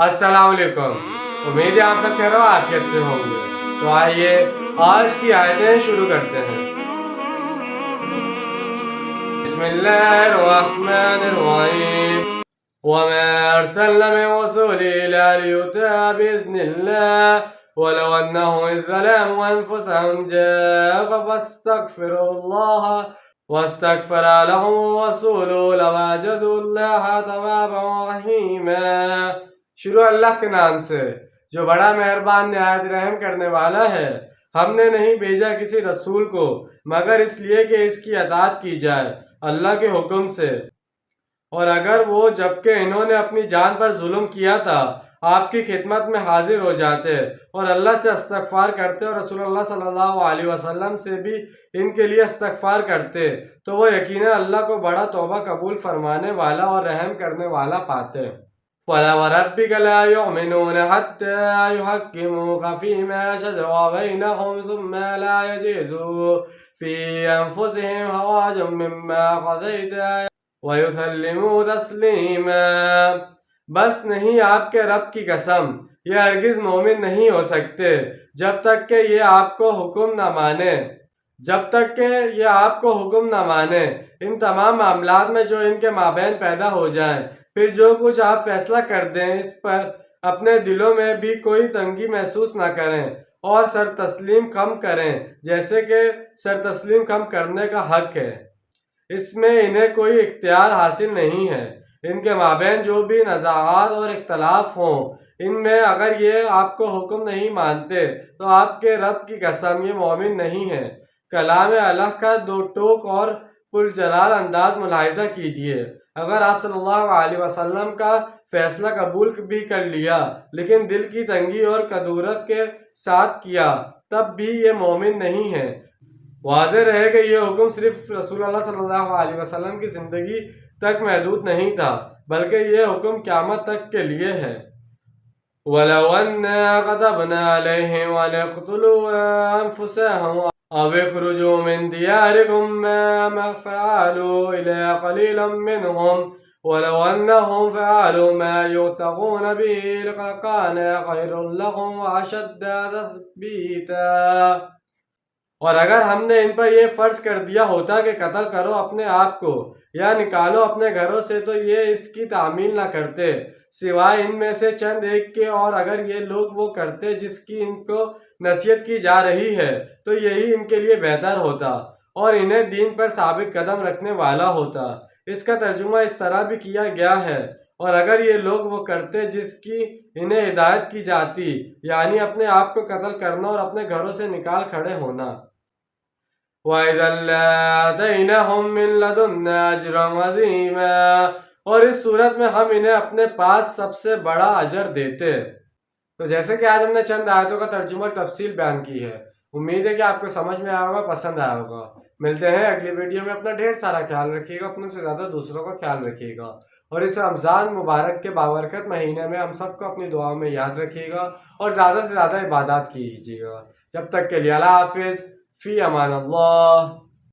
السلام علیکم، امید ہے آپ سب خیر و عافیت سے ہوں گے۔ تو آئیے آج کی آیتیں شروع کرتے ہیں۔ بسم اللہ الرحمن الرحیم۔ وَمَا أَرْسَلْنَا مِن رَّسُولٍ إِلَّا لِيُطَاعَ بِإِذْنِ اللَّهِ وَلَوْ أَنَّهُمْ إِذ ظَّلَمُوا أَنفُسَهُمْ جَاءُوكَ فَاسْتَغْفَرُوا اللَّهَ وَاسْتَغْفَرَ لَهُمُ الرَّسُولُ لَوَجَدُوا اللَّهَ تَوَّابًا رَّحِيمًا۔ شروع اللہ کے نام سے جو بڑا مہربان نہایت رحم کرنے والا ہے۔ ہم نے نہیں بھیجا کسی رسول کو مگر اس لیے کہ اس کی اطاعت کی جائے اللہ کے حکم سے، اور اگر وہ جبکہ انہوں نے اپنی جان پر ظلم کیا تھا آپ کی خدمت میں حاضر ہو جاتے اور اللہ سے استغفار کرتے اور رسول اللہ صلی اللہ علیہ وسلم سے بھی ان کے لیے استغفار کرتے تو وہ یقیناً اللہ کو بڑا توبہ قبول فرمانے والا اور رحم کرنے والا پاتے۔ فَلَا وَرَبِّكَ لَا يُؤْمِنُونَ حَتَّى يُحَكِّمُوكَ فِيمَا شَجَرَ بَيْنَهُمْ ثُمَّ لَا يَجِدُوا فِي أَنفُسِهِمْ حَرَجًا مِّمَّا قَضَيْتَ وَيُسَلِّمُوا تَسْلِيمًا۔ بس نہیں آپ کے رب کی قسم، یہ ہرگز مومن نہیں ہو سکتے جب تک کہ یہ آپ کو حکم نہ مانے ان تمام معاملات میں جو ان کے مابین پیدا ہو جائیں، پھر جو کچھ آپ فیصلہ کر دیں اس پر اپنے دلوں میں بھی کوئی تنگی محسوس نہ کریں اور سر تسلیم خم کریں جیسے کہ سر تسلیم خم کرنے کا حق ہے۔ اس میں انہیں کوئی اختیار حاصل نہیں ہے۔ ان کے مابین جو بھی نزاعات اور اختلاف ہوں ان میں اگر یہ آپ کو حکم نہیں مانتے تو آپ کے رب کی قسم یہ مومن نہیں ہے۔ کلام الہ کا دو ٹوک اور پرجلال انداز ملاحظہ کیجئے۔ اگر آپ صلی اللہ علیہ وسلم کا فیصلہ قبول بھی کر لیا لیکن دل کی تنگی اور کدورت کے ساتھ کیا تب بھی یہ مومن نہیں ہے۔ واضح رہے کہ یہ حکم صرف رسول اللہ صلی اللہ علیہ وسلم کی زندگی تک محدود نہیں تھا بلکہ یہ حکم قیامت تک کے لیے ہے۔ وَلَوْ أَنَّا كَتَبْنَا عَلَيْهِمْ أَنِ اقْتُلُوا أَنفُسَكُمْ أَوِ اخْرُجُوا مِن دِيَارِكُم مَّا فَعَلُوا إِلَّا قَلِيلًا مِّنْهُمْ وَلَوْ أَنَّهُمْ فَعَلُوا مَا يُؤْتَقُونَ بِهِ لَكَانَ خَيْرًا لَّهُمْ وَأَشَدَّ تَثْبِيتًا۔ اور اگر ہم نے ان پر یہ فرض کر دیا ہوتا کہ قتل کرو اپنے آپ کو یا نکالو اپنے گھروں سے تو یہ اس کی تعمیل نہ کرتے سوائے ان میں سے چند ایک کے، اور اگر یہ لوگ وہ کرتے جس کی ان کو نصیحت کی جا رہی ہے تو یہی ان کے لیے بہتر ہوتا اور انہیں دین پر ثابت قدم رکھنے والا ہوتا۔ اس کا ترجمہ اس طرح بھی کیا گیا ہے، اور اگر یہ لوگ وہ کرتے جس کی انہیں ہدایت کی جاتی، یعنی اپنے آپ کو قتل کرنا اور اپنے گھروں سے نکال کھڑے ہونا۔ وَإِذًا لَّآتَيْنَاهُم مِّن لَّدُنَّا أَجْرًا عَظِيمًا۔ اور اس صورت میں ہم انہیں اپنے پاس سب سے بڑا اجر دیتے۔ تو جیسے کہ آج ہم نے چند آیتوں کا ترجمہ اور تفصیل بیان کی ہے، امید ہے کہ آپ کو سمجھ میں آیا ہوگا، پسند آیا ہوگا۔ ملتے ہیں اگلی ویڈیو میں۔ اپنا ڈھیر سارا خیال رکھیے گا، اپنے سے زیادہ دوسروں کا خیال رکھیے گا، اور اس رمضان مبارک کے بابرکت مہینے میں ہم سب کو اپنی دعاؤں میں یاد رکھیے گا اور زیادہ سے زیادہ عبادات کیجیے گا۔ جب تک کے لیے اللہ حافظ، فی امان اللہ۔